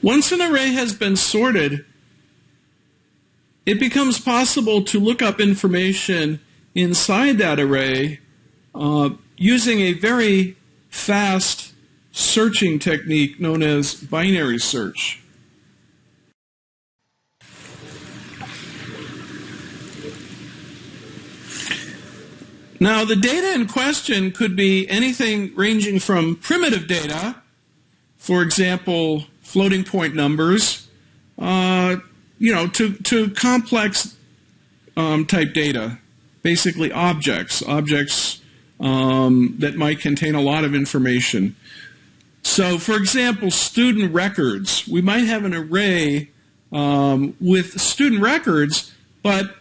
Once an array has been sorted, it becomes possible to look up information inside that array using a very fast searching technique known as binary search. Now, the data in question could be anything ranging from primitive data, for example, floating point numbers, to complex type data, basically objects that might contain a lot of information. So, for example, student records. We might have an array with student records, but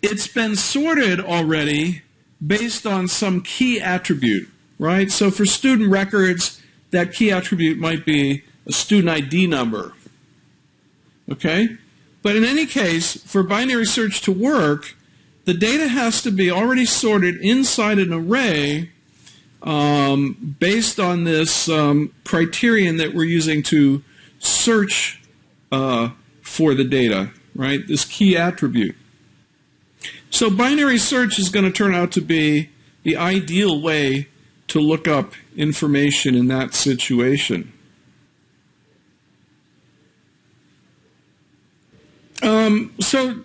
it's been sorted already based on some key attribute, right? So for student records, that key attribute might be a student ID number, okay? But in any case, for binary search to work, the data has to be already sorted inside an array based on this criterion that we're using to search for the data, right? This key attribute. So binary search is going to turn out to be the ideal way to look up information in that situation. So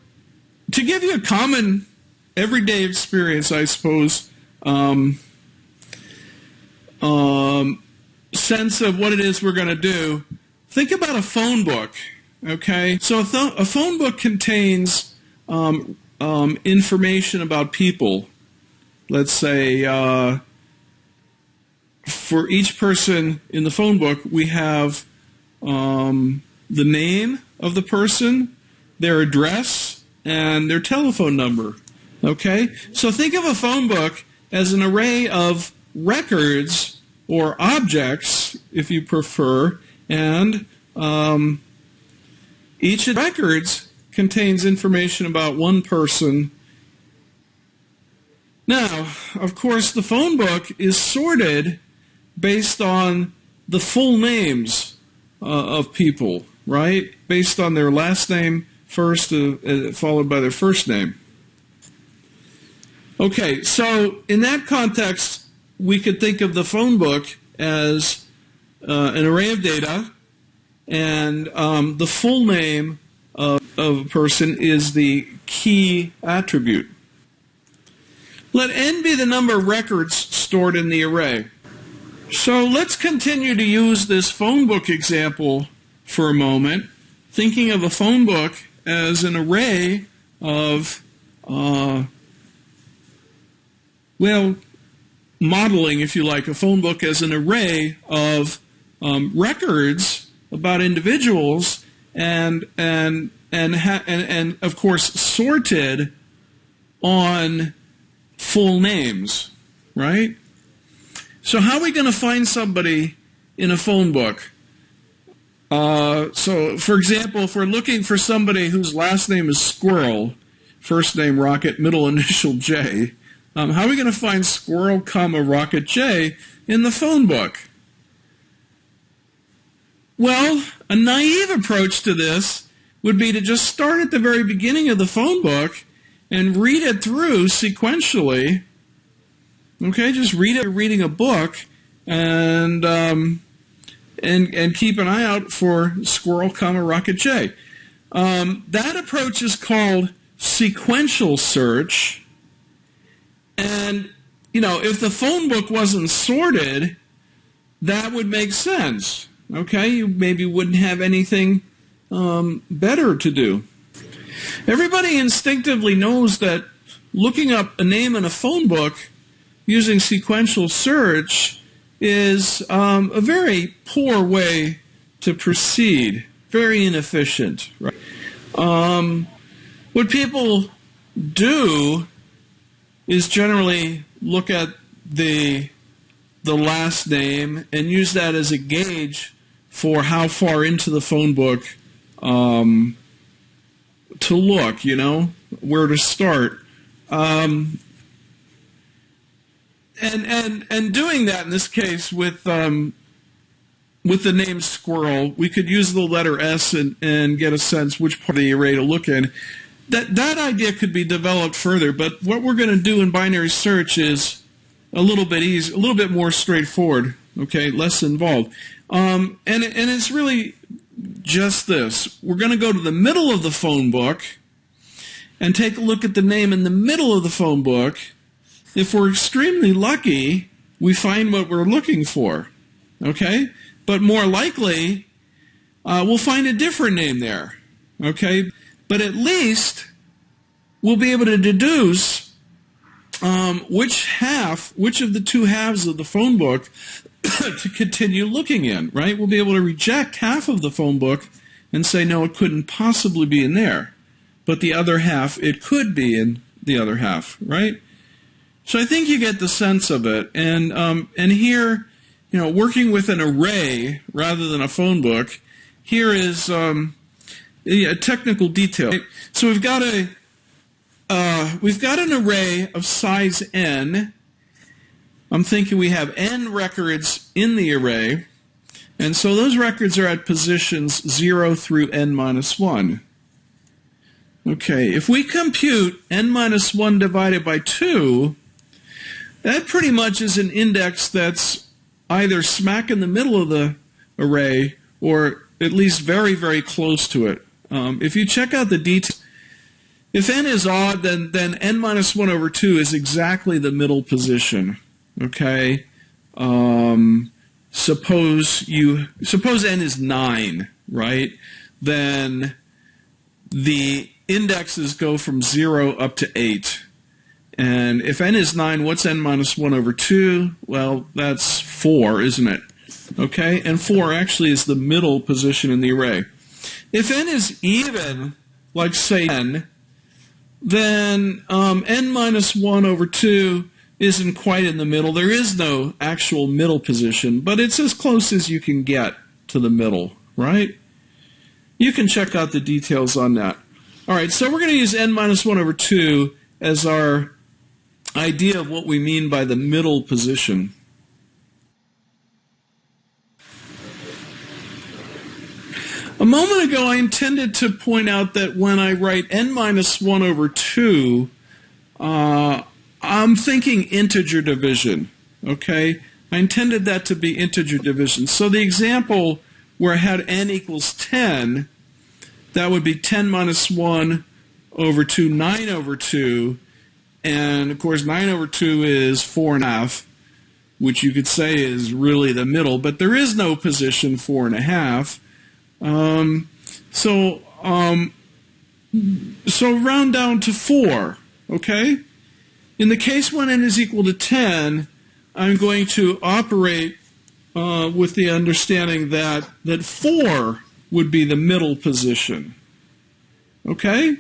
to give you a common everyday experience, I suppose, sense of what it is we're going to do, think about a phone book, okay? So a phone book contains information about people. Let's say for each person in the phone book, we have the name of the person, their address, and their telephone number. Okay? So think of a phone book as an array of records or objects, if you prefer, and each of the records contains information about one person. Now, of course, the phone book is sorted based on the full names of people, right? Based on their last name first, followed by their first name. Okay, so in that context, we could think of the phone book as an array of data, and the full name of a person is the key attribute. Let n be the number of records stored in the array. So let's continue to use this phone book example for a moment, thinking of a phone book as an array of, modeling, if you like, a phone book as an array of records about individuals and of course sorted on full names, right? So how are we going to find somebody in a phone book? So, for example, if we're looking for somebody whose last name is Squirrel, first name Rocket, middle initial J, how are we going to find Squirrel, Rocket J in the phone book? Well, a naive approach to this would be to just start at the very beginning of the phone book and read it through sequentially. Okay, just read it, reading a book, and keep an eye out for Squirrel, Rocket J. That approach is called sequential search. And, if the phone book wasn't sorted, that would make sense. Okay, you maybe wouldn't have anything better to do. Everybody instinctively knows that looking up a name in a phone book using sequential search is a very poor way to proceed, very inefficient. Right? What people do is generally look at the last name and use that as a gauge for how far into the phone book to look, where to start. And doing that in this case with with the name squirrel, we could use the letter S and get a sense which part of the array to look in. That idea could be developed further, but what we're going to do in binary search is a little bit easy, a little bit more straightforward, okay, less involved. And it's really just this. We're going to go to the middle of the phone book and take a look at the name in the middle of the phone book. If we're extremely lucky, we find what we're looking for, okay? But more likely, we'll find a different name there, okay? But at least we'll be able to deduce which of the two halves of the phone book to continue looking in, right? We'll be able to reject half of the phone book and say, no, it couldn't possibly be in there. But the other half, it could be in the other half, right? So I think you get the sense of it. And here, you know, working with an array rather than a phone book, here is a technical detail. So we've got an array of size n. I'm thinking we have n records in the array, and so those records are at positions 0 through n minus 1. Okay, if we compute n minus 1 divided by 2, that pretty much is an index that's either smack in the middle of the array or at least very, very close to it. If you check out the details, if n is odd, then n minus 1 over 2 is exactly the middle position. Okay? Suppose n is 9, right? Then the indexes go from 0 up to 8. And if n is 9, what's n minus 1 over 2? Well, that's 4, isn't it? Okay? And 4 actually is the middle position in the array. If n is even, like say n, then n minus 1 over 2 isn't quite in the middle. There is no actual middle position, but it's as close as you can get to the middle, right? You can check out the details on that. All right, so we're going to use n minus 1 over 2 as our idea of what we mean by the middle position. A moment ago, I intended to point out that when I write n minus 1 over 2, I'm thinking integer division, okay? I intended that to be integer division. So the example where I had n equals 10, that would be 10 minus 1 over 2, 9 over 2, and of course 9 over 2 is 4.5, which you could say is really the middle, but there is no position 4.5. So round down to 4, okay? In the case when n is equal to 10, I'm going to operate with the understanding that 4 would be the middle position, okay?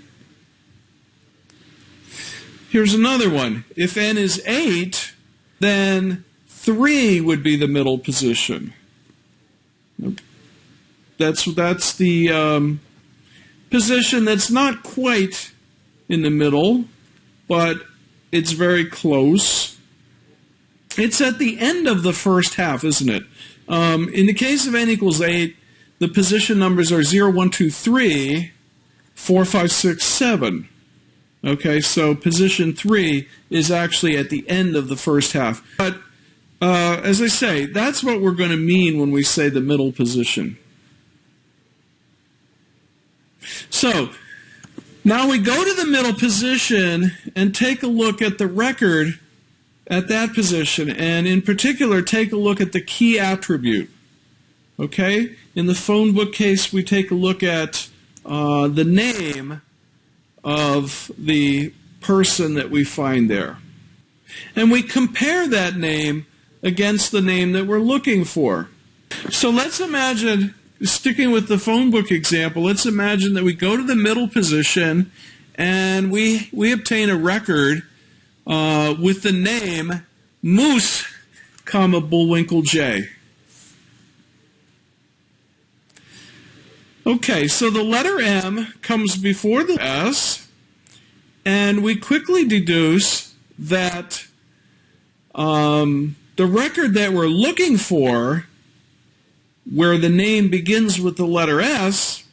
Here's another one. If n is 8, then 3 would be the middle position. Okay. That's the position that's not quite in the middle, but it's very close. It's at the end of the first half, isn't it? In the case of n equals 8, the position numbers are 0, 1, 2, 3, 4, 5, 6, 7. Okay, so position 3 is actually at the end of the first half. But as I say, that's what we're going to mean when we say the middle position. So now we go to the middle position and take a look at the record at that position, and in particular take a look at the key attribute. Okay? In the phone book case, we take a look at the name of the person that we find there. And we compare that name against the name that we're looking for. So let's imagine, sticking with the phone book example, let's imagine that we go to the middle position and we obtain a record with the name Moose, Bullwinkle J. Okay, so the letter M comes before the S, and we quickly deduce that the record that we're looking for where the name begins with the letter S,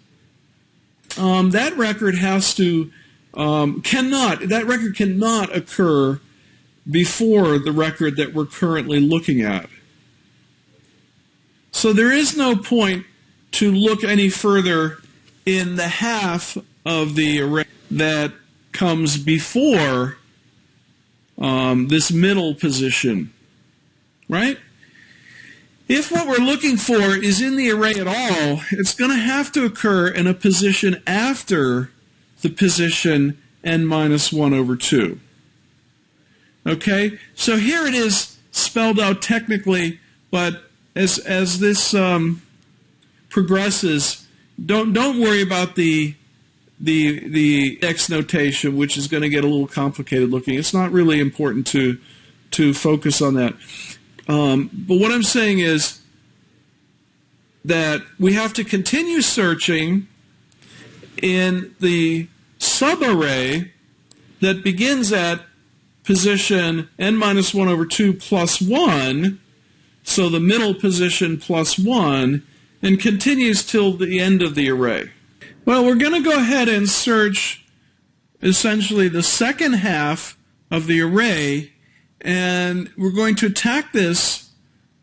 that record has to that record cannot occur before the record that we're currently looking at. So there is no point to look any further in the half of the array that comes before this middle position, right? If what we're looking for is in the array at all, it's going to have to occur in a position after the position n minus 1 over 2. Okay, so here it is spelled out technically, but as this progresses, don't worry about the X notation, which is going to get a little complicated looking. It's not really important to focus on that. But what I'm saying is that we have to continue searching in the subarray that begins at position n minus 1 over 2 plus 1, so the middle position plus 1, and continues till the end of the array. Well, we're going to go ahead and search essentially the second half of the array, and we're going to attack this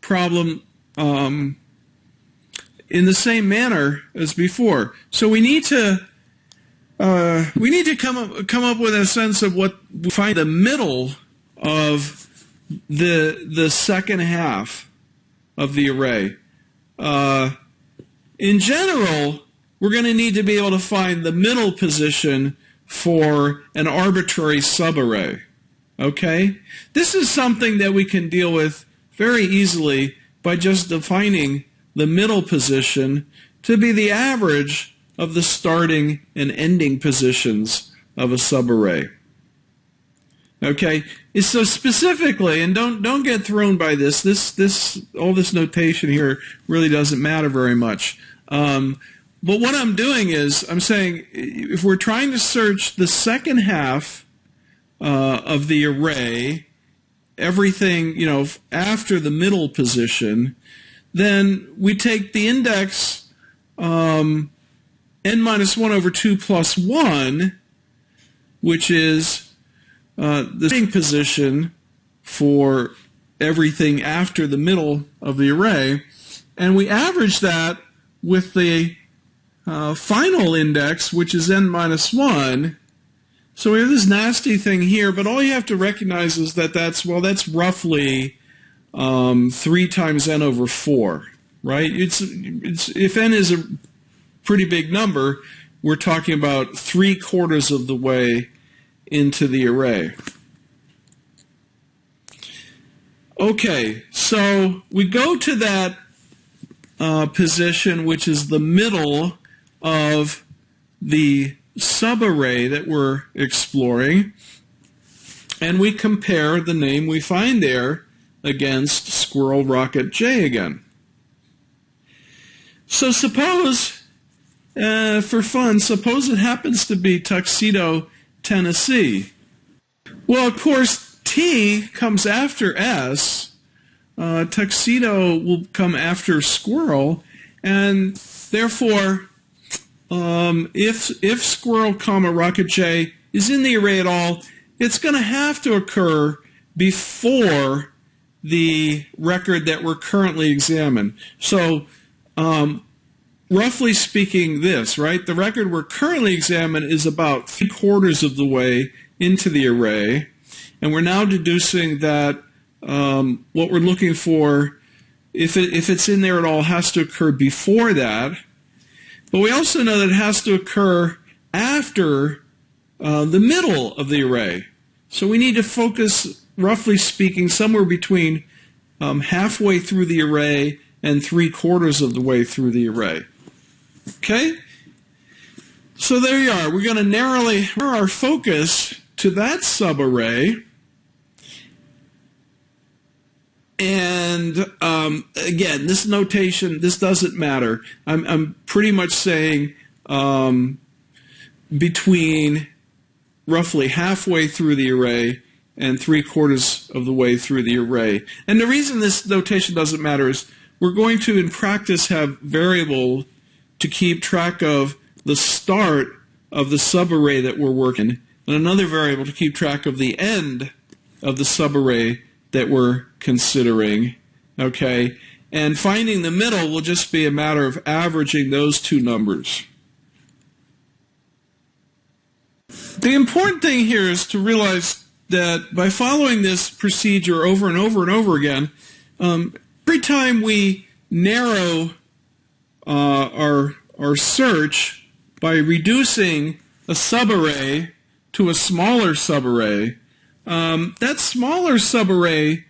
problem in the same manner as before. So we need to come up with a sense of what we find the middle of the second half of the array. In general, we're going to need to be able to find the middle position for an arbitrary subarray. Okay? This is something that we can deal with very easily by just defining the middle position to be the average of the starting and ending positions of a subarray. Okay? So specifically, and don't get thrown by this. All this notation here really doesn't matter very much. But what I'm doing is I'm saying if we're trying to search the second half of the array, everything after the middle position, then we take the index n minus 1 over 2 plus 1, which is the starting position for everything after the middle of the array, and we average that with the final index, which is n minus 1. So we have this nasty thing here, but all you have to recognize is that that's roughly 3 times n over 4, right? If n is a pretty big number, we're talking about 3/4 of the way into the array. Okay, so we go to that position, which is the middle of the subarray that we're exploring, and we compare the name we find there against squirrel rocket J again. So suppose, for fun, suppose it happens to be Tuxedo, Tennessee. Well, of course, T comes after S. Tuxedo will come after squirrel, and therefore, if squirrel, rocket J is in the array at all, it's going to have to occur before the record that we're currently examining. So, roughly speaking, right? The record we're currently examining is about 3/4 of the way into the array, and we're now deducing that what we're looking for, if it's in there at all, has to occur before that. But we also know that it has to occur after the middle of the array. So we need to focus, roughly speaking, somewhere between halfway through the array and 3/4 of the way through the array. Okay? So there you are. We're going to narrow our focus to that subarray. And again, this notation, this doesn't matter. I'm pretty much saying between roughly halfway through the array and 3/4 of the way through the array. And the reason this notation doesn't matter is we're going to, in practice, have variable to keep track of the start of the subarray that we're working, and another variable to keep track of the end of the subarray that we're considering, okay? And finding the middle will just be a matter of averaging those two numbers. The important thing here is to realize that by following this procedure over and over and over again, every time we narrow our search by reducing a subarray to a smaller subarray, that smaller subarray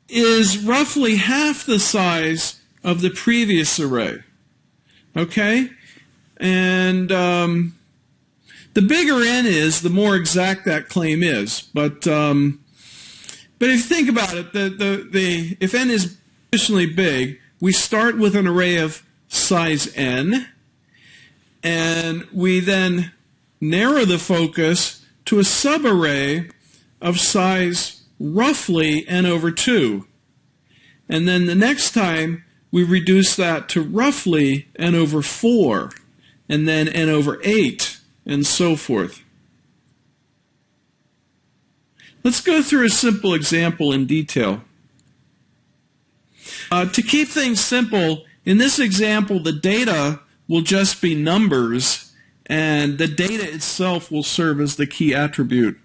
is roughly half the size of the previous array. Okay? And the bigger n is, the more exact that claim is. But if you think about it, if n is sufficiently big, we start with an array of size n, and we then narrow the focus to a subarray of size roughly n over 2. And then the next time we reduce that to roughly n over 4, and then n over 8, and so forth. Let's go through a simple example in detail. To keep things simple, in this example, the data will just be numbers, and the data itself will serve as the key attribute.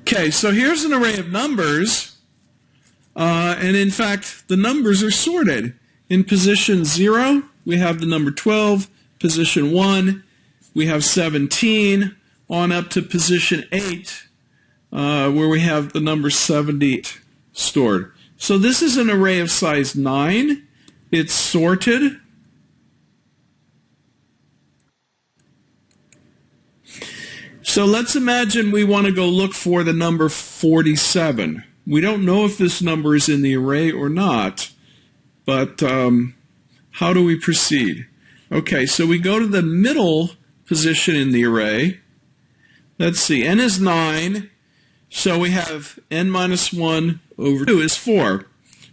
Okay, so here's an array of numbers, and in fact, the numbers are sorted. In position 0, we have the number 12, position 1, we have 17, on up to position 8, where we have the number 78 stored. So this is an array of size 9. It's sorted. So let's imagine we want to go look for the number 47. We don't know if this number is in the array or not, but how do we proceed? Okay, so we go to the middle position in the array. Let's see, n is 9, so we have n minus 1 over 2 is 4.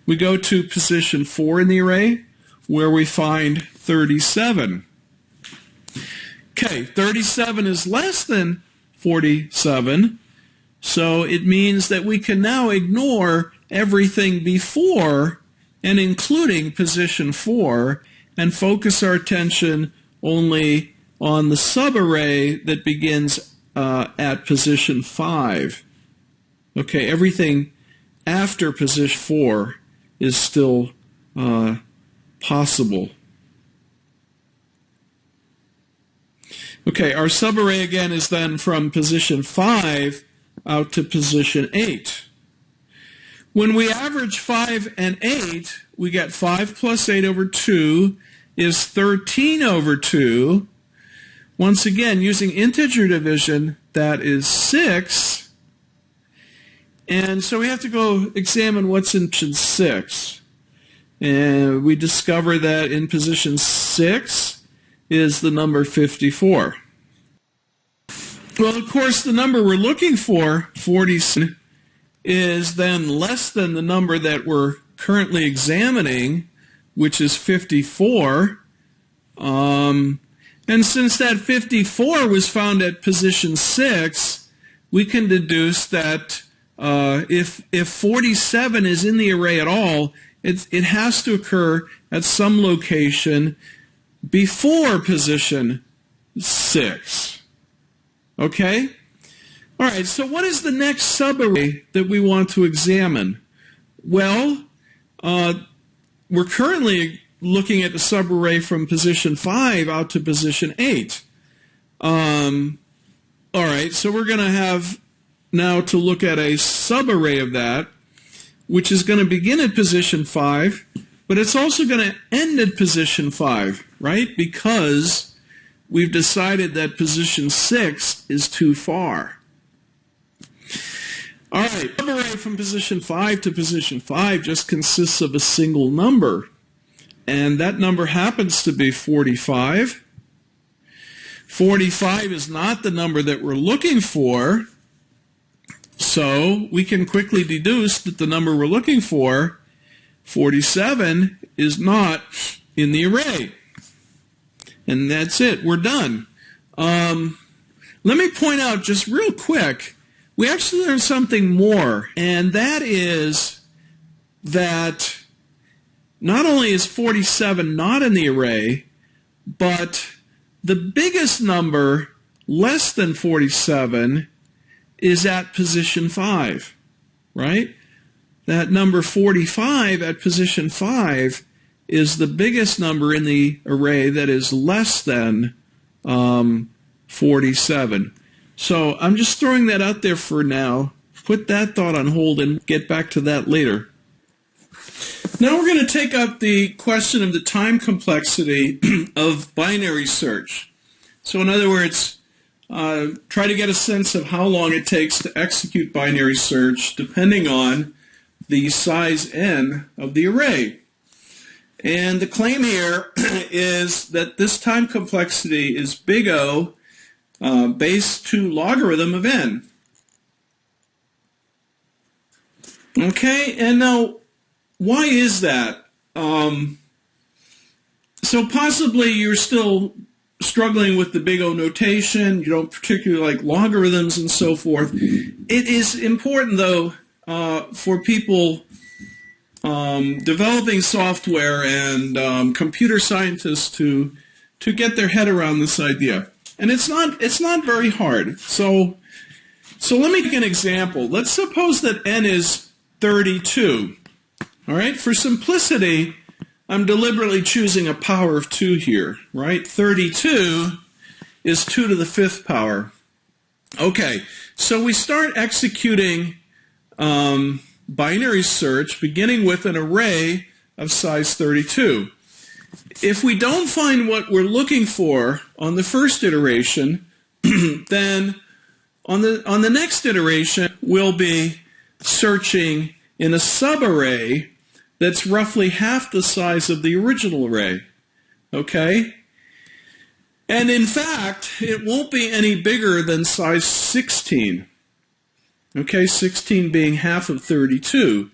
We go to position 4 in the array, where we find 37. Okay, 37 is less than 47, so it means that we can now ignore everything before and including position 4 and focus our attention only on the subarray that begins at position 5. Okay, everything after position 4 is still possible. Okay, our subarray again is then from position 5 out to position 8. When we average 5 and 8, we get 5 plus 8 over 2 is 13 over 2. Once again, using integer division, that is 6. And so we have to go examine what's in position 6. And we discover that in position 6 is the number 54. Well, of course, the number we're looking for, 47, is then less than the number that we're currently examining, which is 54. And since that 54 was found at position 6, we can deduce that if 47 is in the array at all, it has to occur at some location before position 6. Okay? All right, so what is the next subarray that we want to examine? Well, we're currently looking at the subarray from position 5 out to position 8. All right, so we're going to have now to look at a subarray of that, which is going to begin at position 5, but it's also going to end at position 5, right? Because we've decided that position 6 is too far. All right, subarray from position 5 to position 5 just consists of a single number, and that number happens to be 45. 45 is not the number that we're looking for, So we can quickly deduce that the number we're looking for, 47, is not in the array. And that's it. We're done. Let me point out just real quick, we actually learned something more, and that is that not only is 47 not in the array, but the biggest number, less than 47, is at position 5, right? That number 45 at position 5 is the biggest number in the array that is less than 47. So I'm just throwing that out there for now. Put that thought on hold and get back to that later. Now we're going to take up the question of the time complexity of binary search. So in other words, try to get a sense of how long it takes to execute binary search depending on the size n of the array. And the claim here is that this time complexity is big O base 2 logarithm of n. Okay, and now why is that? So possibly you're still struggling with the big O notation, you don't particularly like logarithms and so forth. It is important though for people developing software and computer scientists to get their head around this idea. And it's not very hard. So let me give an example. Let's suppose that n is 32. All right, for simplicity, I'm deliberately choosing a power of 2 here, right? 32 is 2 to the 5th power. Okay, so we start executing binary search beginning with an array of size 32. If we don't find what we're looking for on the first iteration, then on the next iteration, we'll be searching in a subarray that's roughly half the size of the original array. Okay? And in fact, it won't be any bigger than size 16. Okay, 16 being half of 32.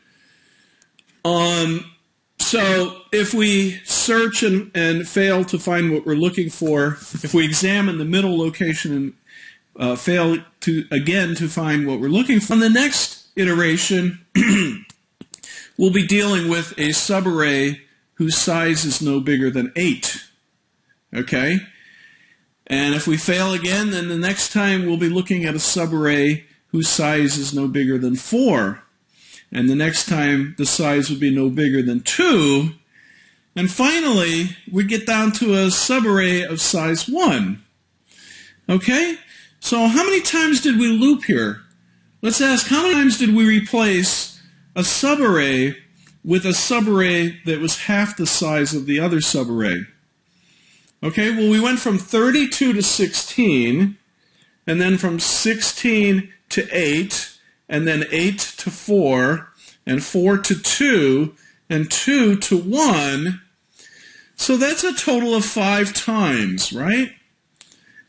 So if we search and fail to find what we're looking for, if we examine the middle location and fail to find what we're looking for, on the next iteration, we'll be dealing with a subarray whose size is no bigger than 8. Okay? And if we fail again, then the next time we'll be looking at a subarray whose size is no bigger than 4. And the next time the size would be no bigger than 2. And finally, we get down to a subarray of size 1. Okay? So how many times did we loop here? Let's ask, how many times did we replace a subarray with a subarray that was half the size of the other subarray? Okay, well, we went from 32 to 16, and then from 16 to 8, and then 8 to 4, and 4 to 2, and 2 to 1. So that's a total of 5 times, right?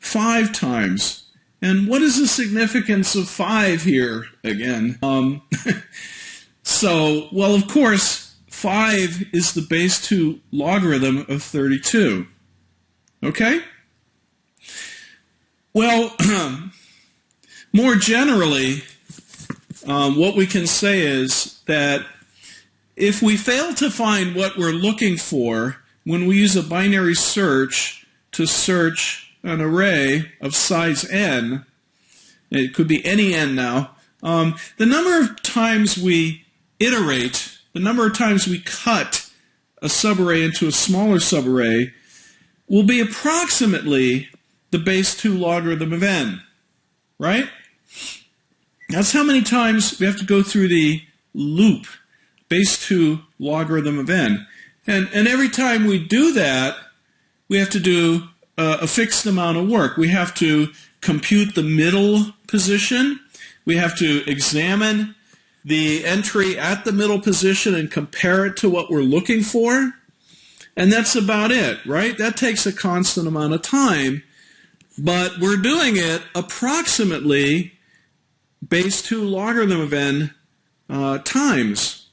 5 times. And what is the significance of 5 here again? So, well, of course, 5 is the base 2 logarithm of 32. Okay? Well, more generally, what we can say is that if we fail to find what we're looking for when we use a binary search to search an array of size n, it could be any n now, the number of times we iterate, the number of times we cut a subarray into a smaller subarray will be approximately the base 2 logarithm of n, right? That's how many times we have to go through the loop, base 2 logarithm of n. And every time we do that, we have to do a fixed amount of work. We have to compute the middle position. We have to examine the entry at the middle position and compare it to what we're looking for. And that's about it, right? That takes a constant amount of time, but we're doing it approximately base 2 logarithm of n times.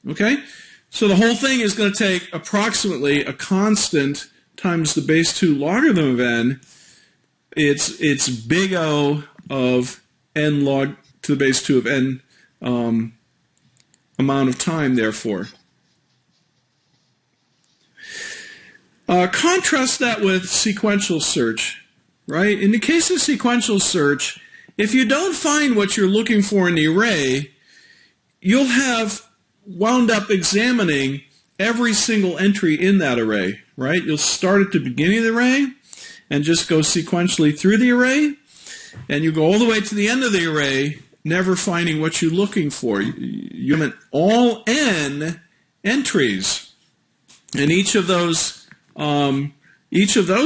Okay? So the whole thing is going to take approximately a constant times the base 2 logarithm of n. It's big O of n log to the base 2 of n amount of time, therefore. Contrast that with sequential search, right? In the case of sequential search, if you don't find what you're looking for in the array, you'll have wound up examining every single entry in that array, right? You'll start at the beginning of the array and just go sequentially through the array, and you go all the way to the end of the array, never finding what you're looking for. You have all n entries, and each of those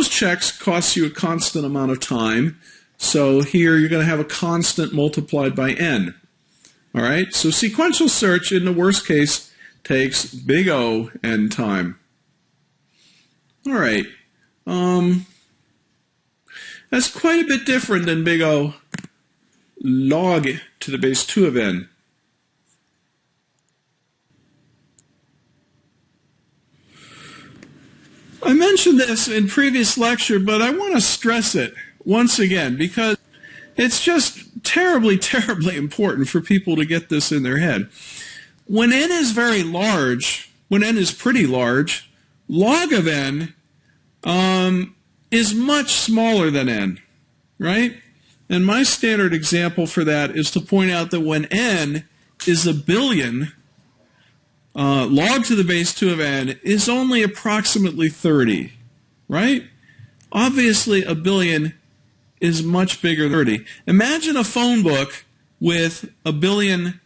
checks costs you a constant amount of time. So here you're going to have a constant multiplied by n. All right, so sequential search in the worst case takes big O n time. All right, that's quite a bit different than big O log to the base 2 of n. I mentioned this in previous lecture, but I want to stress it once again because it's just terribly, terribly important for people to get this in their head. When n is very large, when n is pretty large, log of n is much smaller than n, right? And my standard example for that is to point out that when n is a billion, log to the base 2 of n is only approximately 30, right? Obviously, a billion is much bigger than 30. Imagine a phone book with a billion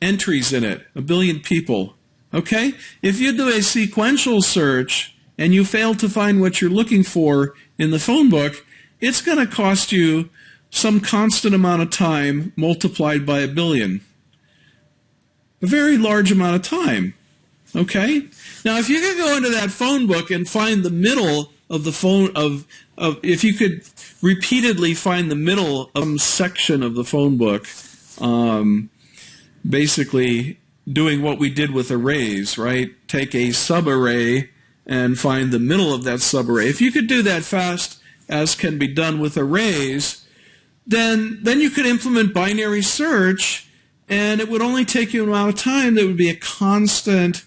entries in it, a billion people, okay? If you do a sequential search and you fail to find what you're looking for in the phone book, it's going to cost you some constant amount of time multiplied by a billion. A very large amount of time, okay? Now, if you could go into that phone book and find the middle of the phone if you could repeatedly find the middle of some section of the phone book, basically doing what we did with arrays, right? Take a subarray and find the middle of that subarray. If you could do that fast as can be done with arrays, then you could implement binary search, and it would only take you an amount of time that would be a constant,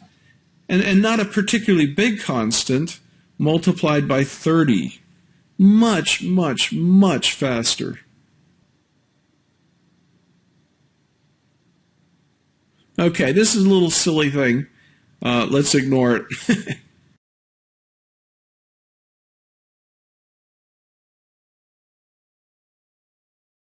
and not a particularly big constant, multiplied by 30. Much, much, much faster. Okay, this is a little silly thing. Let's ignore it.